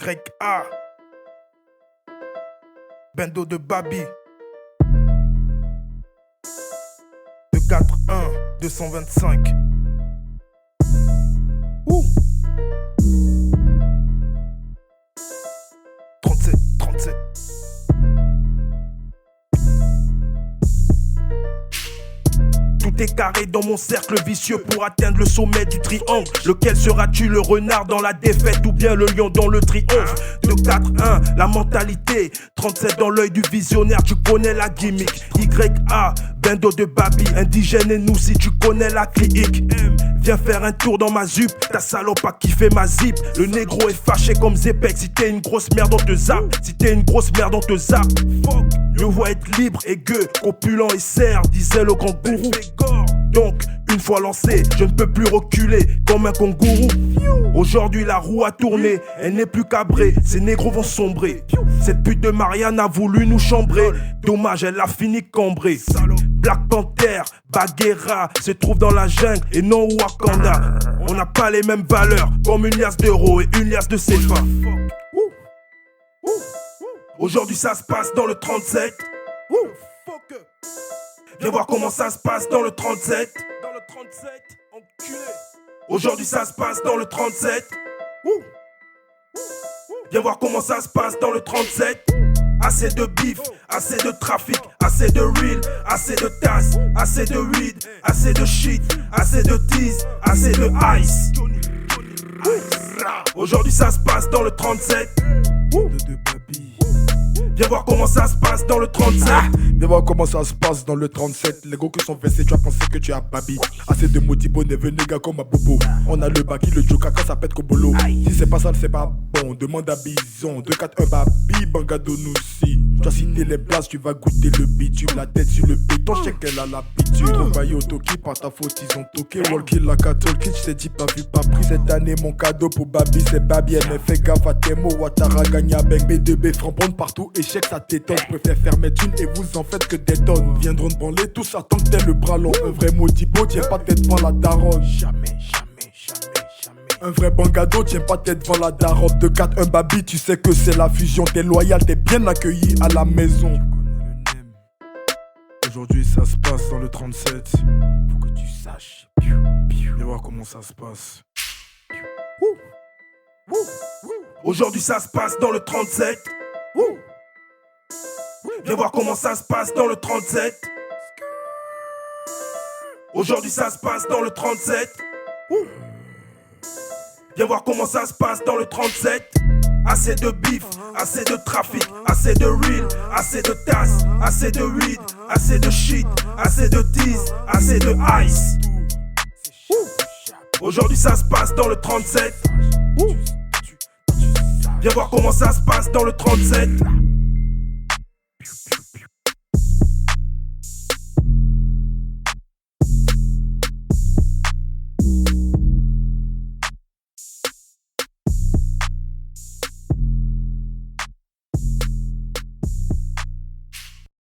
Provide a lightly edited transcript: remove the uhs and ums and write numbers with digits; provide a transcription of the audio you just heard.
YA Bendo de Babi 241 225 Ouh 37 Tout est carré dans mon cercle vicieux pour atteindre le sommet du triangle. Lequel seras-tu, le renard dans la défaite ou bien le lion dans le triomphe? 2-4-1, la mentalité. 37 dans l'œil du visionnaire, tu connais la gimmick. YA, Bendo de Babi, indigène et nous si tu connais la clique. Viens faire un tour dans ma zup, ta salope a kiffé ma zip. Le négro est fâché comme Zepec, si t'es une grosse merde on te zappe. Si t'es une grosse merde on te zappe. Fuck, mieux vaut être libre et gueux, opulent et serre, disait le grand gourou. Donc, une fois lancé, je ne peux plus reculer comme un kangourou. Aujourd'hui la roue a tourné, elle n'est plus cabrée, ces négros vont sombrer. Cette pute de Marianne a voulu nous chambrer, dommage elle a fini cambrée. Black Panther, Bagheera se trouve dans la jungle et non Wakanda. On n'a pas les mêmes valeurs, comme une liasse d'euros et une liasse de CFA. Aujourd'hui ça se passe dans le 37. Viens voir comment ça se passe dans le 37. Enculé. Aujourd'hui ça se passe dans le 37. Viens voir comment ça se passe dans le 37. Assez de bif, assez de trafic, assez de real, assez de tasse, assez de weed, assez de shit, assez de tease, assez de ice. Aujourd'hui ça se passe dans le 37. Viens voir comment ça se passe dans le 37. Viens voir comment ça se passe dans le 37. Les gros qui sont versés, tu as pensé que tu as Babi. Assez de motibo, neveu, néga comme à Bobo. On a le baki, le joker quand ça pète Kobolo. Si c'est pas ça, c'est pas bon. Demande à Bison. 2-4-1 Babi, Bangado Noussi. Tu as cité les places, tu vas goûter le bitume. La tête sur le béton, je sais qu'elle a l'habitude. Travailler au Toki, par ta faute, ils ont toqué. Walkie la cattle kit, je t'ai dit pas vu, pas pris. Cette année, mon cadeau pour Babi, c'est Babi. Elle me fait gaffe à tes mots. Ouattara gagne avec B2B, frampon partout. Échec, ça t'étonne. Je préfère faire mes thunes et vous en faites que des tonnes. Viendront te branler, tous attendent que t'aies le bras long. Un vrai modibo, tiens pas tête devant la daronne. Jamais. Un vrai bangado, tiens pas tête devant la daronne. 2-4-1 Babi, tu sais que c'est la fusion. T'es loyal, t'es bien accueilli à la maison. Aujourd'hui ça se passe dans le 37. Faut que tu saches. Viens voir comment ça se passe. Aujourd'hui ça se passe dans le 37. Viens voir comment ça se passe dans le 37. Aujourd'hui ça se passe dans le 37. Viens voir comment ça se passe dans le 37. Assez de bif, assez de trafic, assez de real, assez de tasse, assez de weed, assez de shit, assez de tease, assez de ice. Aujourd'hui ça se passe dans le 37. Viens voir comment ça se passe dans le 37.